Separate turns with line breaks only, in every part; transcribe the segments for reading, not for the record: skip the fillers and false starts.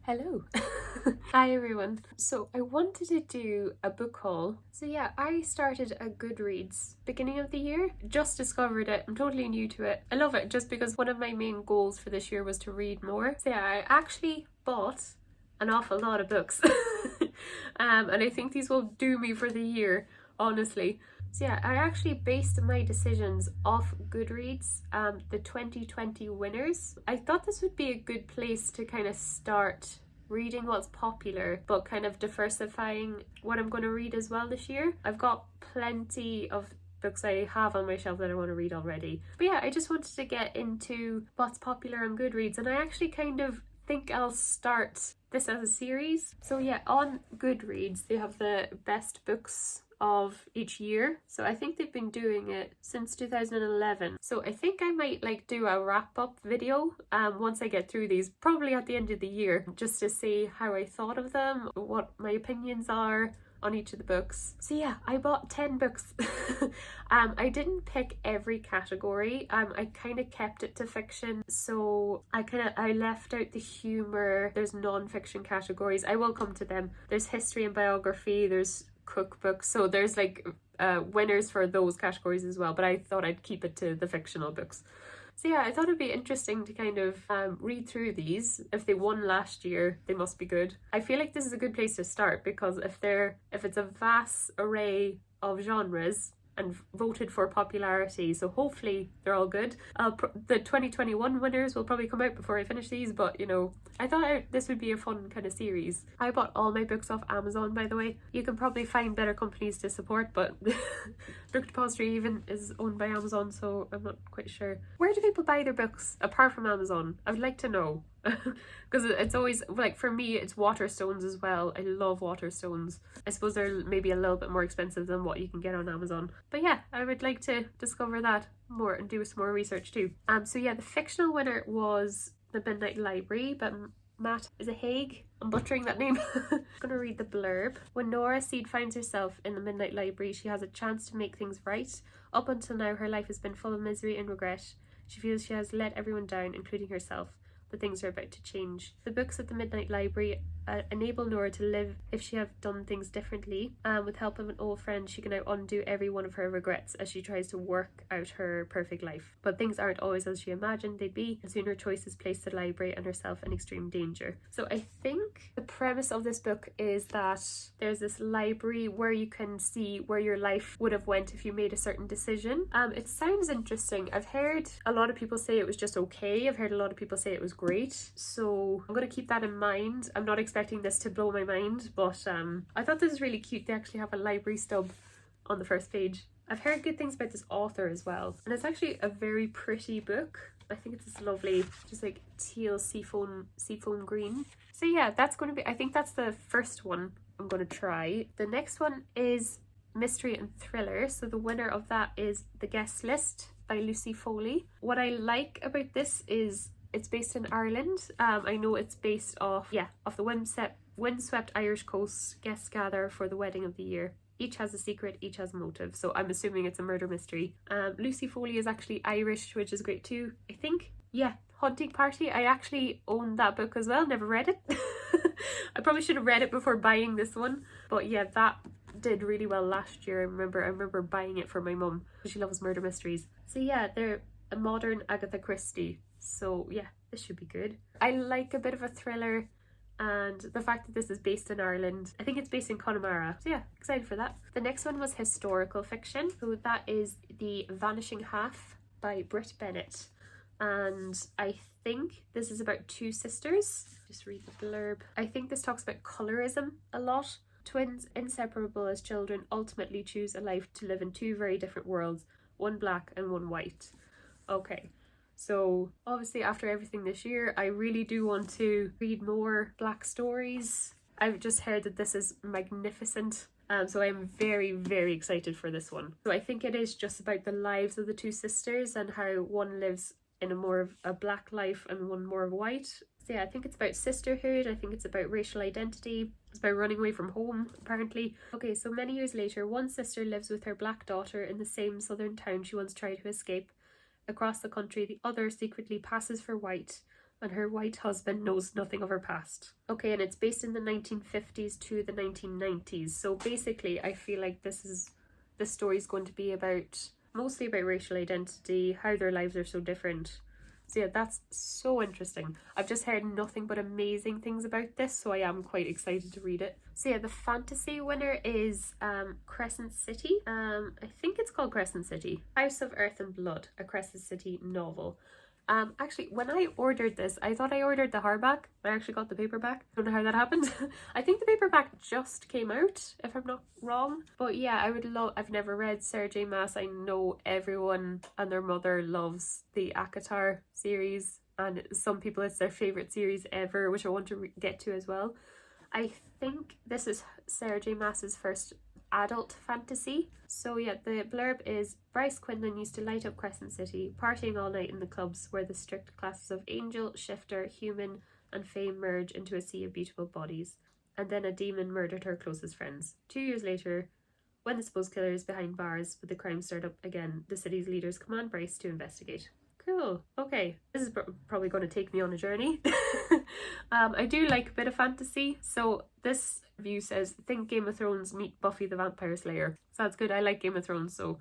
Hello. Hi everyone. So I wanted to do a book haul. So yeah, I started a Goodreads beginning of the year. Just discovered it. I'm totally new to it. I love it just because one of my main goals for this year was to read more. So yeah, I actually bought an awful lot of books. And I think these will do me for the year, honestly. So yeah, I actually based my decisions off Goodreads, the 2020 winners. I thought this would be a good place to kind of start reading what's popular, but kind of diversifying what I'm going to read as well this year. I've got plenty of books I have on my shelf that I want to read already. But yeah, I just wanted to get into what's popular on Goodreads, and I actually kind of think I'll start this as a series. So yeah, on Goodreads they have the best books of each year. So I think they've been doing it since 2011. So I think I might do a wrap up video once I get through these, probably at the end of the year, just to see how I thought of them, what my opinions are on each of the books. So yeah, I bought 10 books. I didn't pick every category. I kind of kept it to fiction. So I left out the humor. There's non-fiction categories. I will come to them. There's history and biography. There's cookbooks. So there's winners for those categories as well. But I thought I'd keep it to the fictional books. So yeah, I thought it'd be interesting to kind of read through these. If they won last year, they must be good. I feel like this is a good place to start because if it's a vast array of genres and voted for popularity, so hopefully they're all good. The 2021 winners will probably come out before I finish these, but you know, I thought this would be a fun kind of series. I bought all my books off Amazon, by the way. You can probably find better companies to support, but Book Depository even is owned by Amazon, so I'm not quite sure. Where do people buy their books apart from Amazon? I would like to know. Because it's always, for me, it's Waterstones as well. I love Waterstones. I suppose they're maybe a little bit more expensive than what you can get on Amazon. But yeah, I would like to discover that more and do some more research too. So yeah, the fictional winner was The Midnight Library, but Matt is a Haig. I'm butchering that name. I'm gonna read the blurb. When Nora Seed finds herself in the Midnight Library, she has a chance to make things right. Up until now, her life has been full of misery and regret. She feels she has let everyone down, including herself. But things are about to change. The books at the Midnight Library enable Nora to live if she have done things differently. With help of an old friend, she can now undo every one of her regrets as she tries to work out her perfect life. But things aren't always as she imagined they'd be, and soon her choices place the library and herself in extreme danger. So I think the premise of this book is that there's this library where you can see where your life would have went if you made a certain decision. It sounds interesting. I've heard a lot of people say it was just okay. I've heard a lot of people say it was great. So I'm going to keep that in mind. I'm not expecting this to blow my mind, but I thought this was really cute. They actually have a library stub on the first page. I've heard good things about this author as well, and it's actually a very pretty book. I think it's this lovely, just teal seafoam green. So yeah, that's going to be, I think that's the first one I'm going to try. The next one is mystery and thriller. So the winner of that is The Guest List by Lucy Foley. What I like about this is it's based in Ireland. I know it's based off the windswept Irish coast. Guests gather for the wedding of the year. Each has a secret, each has a motive. So I'm assuming it's a murder mystery. Lucy Foley is actually Irish, which is great too, I think. Yeah, Haunting Party. I actually own that book as well. Never read it. I probably should have read it before buying this one. But yeah, that did really well last year. I remember buying it for my mum because she loves murder mysteries. So yeah, they're a modern Agatha Christie. So yeah, this should be good. I like a bit of a thriller, and the fact that this is based in Ireland. I think it's based in Connemara. So yeah, excited for that. The next one was historical fiction. So that is The Vanishing Half by Britt Bennett. And I think this is about two sisters. Just read the blurb. I think this talks about colorism a lot. Twins, inseparable as children, ultimately choose a life to live in two very different worlds, one black and one white. Okay. So obviously after everything this year, I really do want to read more black stories. I've just heard that this is magnificent. So I'm very, very excited for this one. So I think it is just about the lives of the two sisters and how one lives in a more of a black life and one more of white. So yeah, I think it's about sisterhood. I think it's about racial identity. It's about running away from home, apparently. Okay, so many years later, one sister lives with her black daughter in the same southern town she once tried to escape. Across the country, the other secretly passes for white and her white husband knows nothing of her past. Okay, and it's based in the 1950s to the 1990s. So basically, I feel like this story is going to be mostly about racial identity, how their lives are so different. So yeah, that's so interesting. I've just heard nothing but amazing things about this, so I am quite excited to read it. So yeah, the fantasy winner is Crescent City. I think it's called Crescent City. House of Earth and Blood, a Crescent City novel. Actually, when I ordered this, I thought I ordered the hardback. I actually got the paperback. Don't know how that happened. I think the paperback just came out, if I'm not wrong. But yeah, I've never read Sarah J Maas. I know everyone and their mother loves the ACOTAR series, and some people it's their favourite series ever, which I want to get to as well. I think this is Sarah J Maas's first adult fantasy. So yeah, the blurb is: Bryce Quinlan used to light up Crescent City, partying all night in the clubs where the strict classes of angel, shifter, human and fae merge into a sea of beautiful bodies. And then a demon murdered her closest friends. 2 years later, when the supposed killer is behind bars but the crime stirred up again, the city's leaders command Bryce to investigate. Cool. Okay, this is probably going to take me on a journey. I do like a bit of fantasy. So this review says, think Game of Thrones meet Buffy the Vampire Slayer. So that's good. I like Game of Thrones, so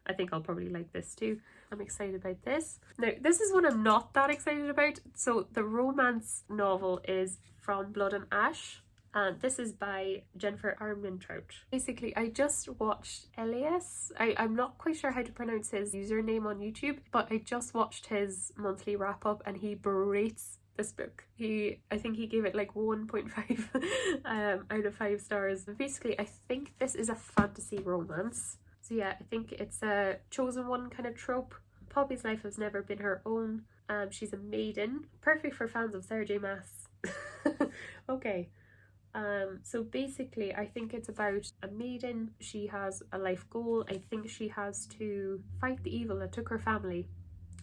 I think I'll probably like this too. I'm excited about this. Now, this is one I'm not that excited about. So the romance novel is From Blood and Ash. And this is by Jennifer Armentrout. Basically, I just watched Eilish. I'm not quite sure how to pronounce his username on YouTube, but I just watched his monthly wrap up and he berates this book. I think he gave it like 1.5 out of 5 stars. Basically, I think this is a fantasy romance. So yeah, I think it's a chosen one kind of trope. Poppy's life has never been her own. She's a maiden. Perfect for fans of Sarah J Maas. Okay. So basically, I think it's about a maiden. She has a life goal. I think she has to fight the evil that took her family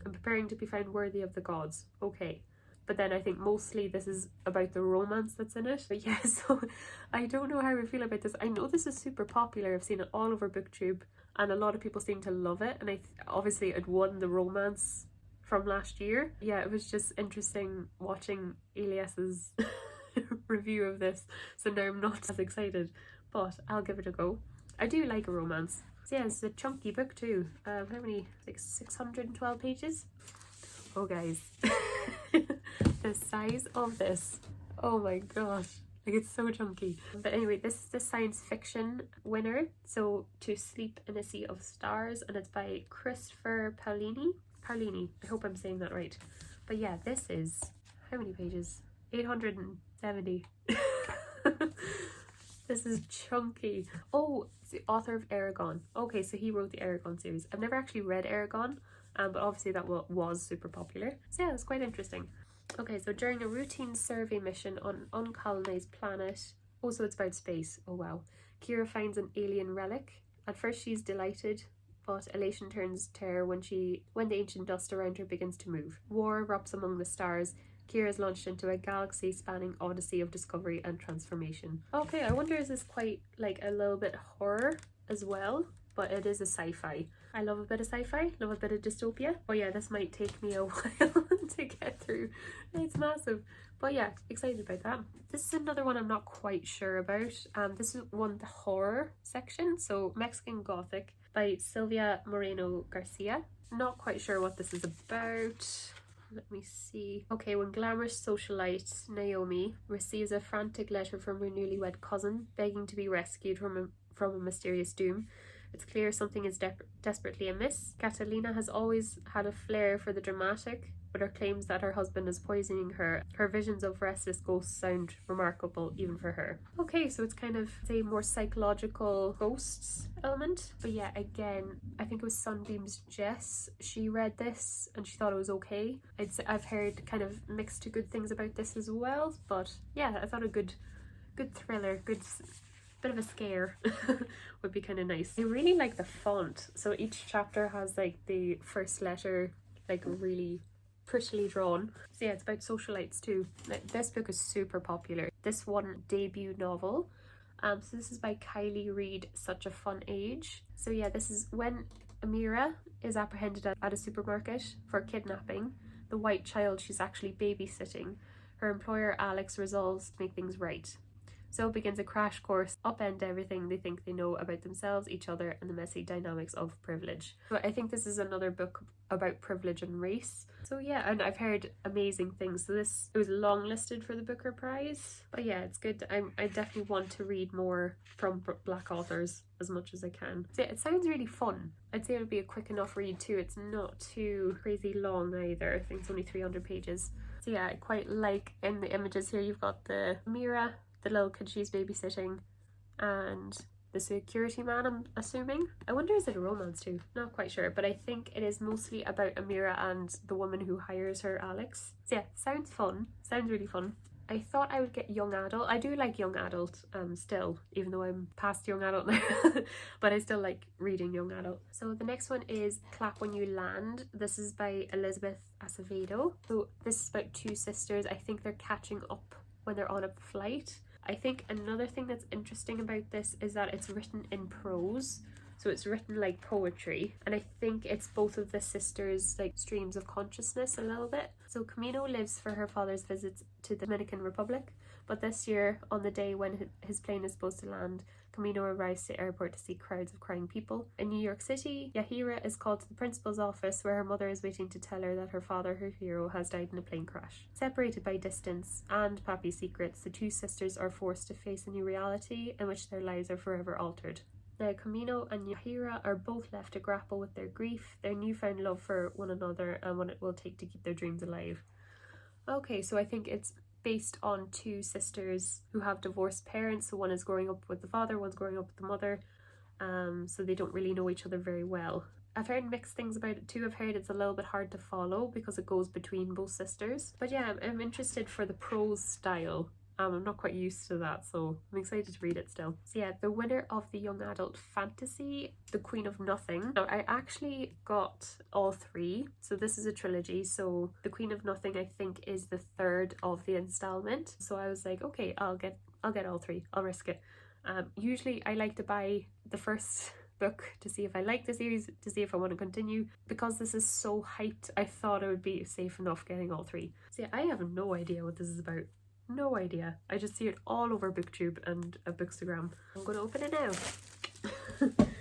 and preparing to be found worthy of the gods. Okay. But then I think mostly this is about the romance that's in it. But yeah, so I don't know how I feel about this. I know this is super popular. I've seen it all over BookTube and a lot of people seem to love it. And obviously it won the romance from last year. Yeah, it was just interesting watching Eilish's review of this, so now I'm not as excited, but I'll give it a go. I do like a romance. So yeah, it's a chunky book too. How many? Like 612 pages. Oh guys, the size of this, oh my gosh, like it's so chunky. But anyway, this is the science fiction winner, so To Sleep in a Sea of Stars, and it's by Christopher Paolini. I hope I'm saying that right. But yeah, this is, how many pages? 870. This is chunky. Oh, it's the author of Eragon. Okay, so he wrote the Eragon series. I've never actually read Eragon, but obviously that was super popular. So yeah, it's quite interesting. Okay, so during a routine survey mission on an uncolonized planet, also it's about space, oh wow, Kira finds an alien relic. At first she's delighted, but elation turns terror when the ancient dust around her begins to move. War erupts among the stars. Kira is launched into a galaxy-spanning odyssey of discovery and transformation. Okay, I wonder, is this quite like a little bit horror as well? But it is a sci-fi. I love a bit of sci-fi, love a bit of dystopia. Oh yeah, this might take me a while to get through. It's massive. But yeah, excited about that. This is another one I'm not quite sure about. This is the horror section. So Mexican Gothic by Silvia Moreno Garcia. Not quite sure what this is about. Let me see. Okay, when glamorous socialite Naomi receives a frantic letter from her newlywed cousin begging to be rescued from a mysterious doom, it's clear something is desperately amiss. Catalina has always had a flair for the dramatic, but her claims that her husband is poisoning her visions of restless ghosts sound remarkable even for her. Okay, so it's kind of, say, more psychological ghosts element. But yeah, again, I think it was Sunbeam's Jess. She read this and she thought it was okay. I've heard kind of mixed to good things about this as well, but yeah, I thought a good thriller, good bit of a scare would be kind of nice. I really like the font. So each chapter has like the first letter like really prettily drawn. So yeah, it's about socialites too. This book is super popular. This one debut novel. So this is by Kylie Reid, Such a Fun Age. So yeah, this is when Amira is apprehended at a supermarket for kidnapping. The the white child she's actually babysitting, her employer Alex resolves to make things right. So begins a crash course, upend everything they think they know about themselves, each other, and the messy dynamics of privilege. So I think this is another book about privilege and race. So yeah, and I've heard amazing things. So it was longlisted for the Booker Prize. But yeah, it's good. I definitely want to read more from Black authors as much as I can. So yeah, it sounds really fun. I'd say it'll be a quick enough read too. It's not too crazy long either. I think it's only 300 pages. So yeah, I quite like in the images here you've got the Mira, the little kid she's babysitting, and the security man, I'm assuming. I wonder, is it a romance too? Not quite sure, but I think it is mostly about Amira and the woman who hires her, Alex. So yeah, sounds fun. Sounds really fun. I thought I would get young adult. I do like young adult still, even though I'm past young adult now, but I still like reading young adult. So the next one is Clap When You Land. This is by Elizabeth Acevedo. So this is about two sisters. I think they're catching up when they're on a flight. I think another thing that's interesting about this is that it's written in prose. So it's written like poetry, and I think it's both of the sisters' like streams of consciousness a little bit. So Camino lives for her father's visits to the Dominican Republic, but this year, on the day when his plane is supposed to land, Camino arrives to the airport to see crowds of crying people. In New York City, Yahira is called to the principal's office where her mother is waiting to tell her that her father, her hero, has died in a plane crash. Separated by distance and Pappy's secrets, the two sisters are forced to face a new reality in which their lives are forever altered. Now, Camino and Yahira are both left to grapple with their grief, their newfound love for one another, and what it will take to keep their dreams alive. Okay, so I think it's based on two sisters who have divorced parents. So one is growing up with the father, one's growing up with the mother. So they don't really know each other very well. I've heard mixed things about it too. I've heard it's a little bit hard to follow because it goes between both sisters. But yeah, I'm interested for the prose style. I'm not quite used to that, so I'm excited to read it still. So yeah, the winner of the young adult fantasy, The Queen of Nothing. Now, I actually got all three. So this is a trilogy. So The Queen of Nothing, I think, is the third of the installment. So I was like, okay, I'll get all three. I'll risk it. Usually I like to buy the first book to see if I like the series, to see if I want to continue. Because this is so hyped, I thought it would be safe enough getting all three. So yeah, I have no idea what this is about. No idea. I just see it all over booktube and Bookstagram. I'm gonna open it now.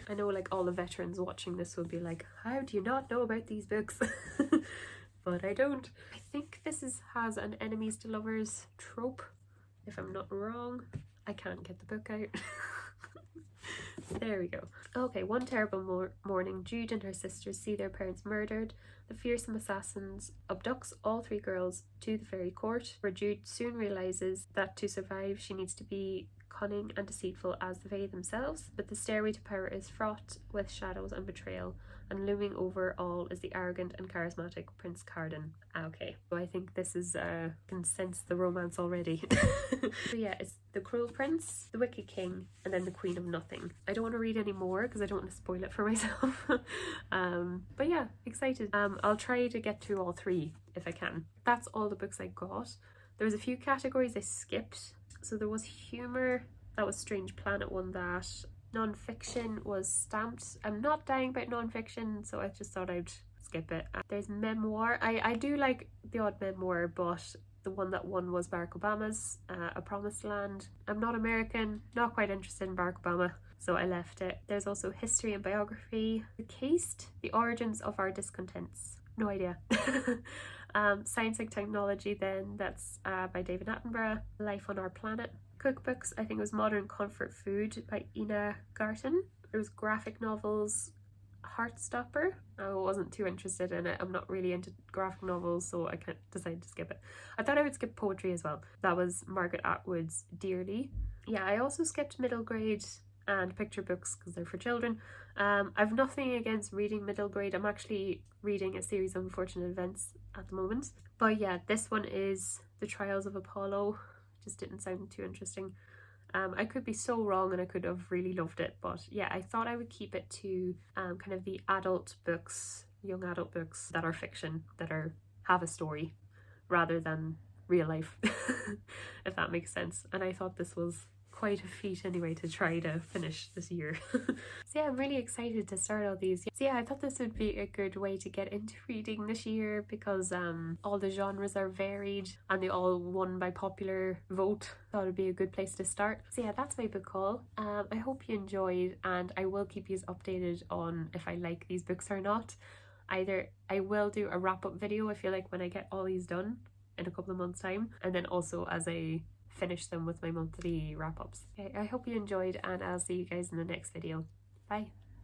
I know like all the veterans watching this will be like, how do you not know about these books? But I don't. I think this has an enemies to lovers trope, if I'm not wrong. I can't get the book out. There we go. Okay, one terrible morning, Jude and her sisters see their parents murdered. The fearsome assassins abducts all three girls to the fairy court, where Jude soon realizes that to survive she needs to be cunning and deceitful as the Fae themselves. But the stairway to power is fraught with shadows and betrayal, and looming over all is the arrogant and charismatic Prince Carden. Okay, so I think this is can sense the romance already. So yeah, it's the Cruel Prince, the Wicked King, and then the Queen of Nothing. I don't want to read any more because I don't want to spoil it for myself. But yeah, excited. I'll try to get through all three if I can. That's all the books I got. There was a few categories I skipped. So there was humour, that was Strange Planet won that. Non-fiction was Stamped. I'm not dying about non-fiction, so I just thought I'd skip it. There's memoir. I do like the odd memoir, but the one that won was Barack Obama's A Promised Land. I'm not American, not quite interested in Barack Obama, so I left it. There's also history and biography. The Caste, The Origins of Our Discontents. No idea. Science and Technology then, that's by David Attenborough. Life on Our Planet. Cookbooks, I think it was Modern Comfort Food by Ina Garten. There was graphic novels, Heartstopper. I wasn't too interested in it. I'm not really into graphic novels, so I decided to skip it. I thought I would skip poetry as well. That was Margaret Atwood's Dearly. Yeah, I also skipped middle grade and picture books because they're for children. I've nothing against reading middle grade. I'm actually reading a series of unfortunate events at the moment. But yeah, this one is The Trials of Apollo. Just didn't sound too interesting. I could be so wrong and I could have really loved it, but yeah, I thought I would keep it to kind of the adult books, young adult books that are fiction, that have a story rather than real life, if that makes sense. And I thought this was quite a feat anyway to try to finish this year. So yeah, I'm really excited to start all these. So yeah, I thought this would be a good way to get into reading this year because all the genres are varied and they all won by popular vote. Thought it'd be a good place to start. So yeah, that's my book haul. I hope you enjoyed, and I will keep you updated on if I like these books or not. Either I will do a wrap-up video, I feel like, when I get all these done in a couple of months' time, and then also as I finish them with my monthly wrap-ups. Okay, I hope you enjoyed, and I'll see you guys in the next video. Bye.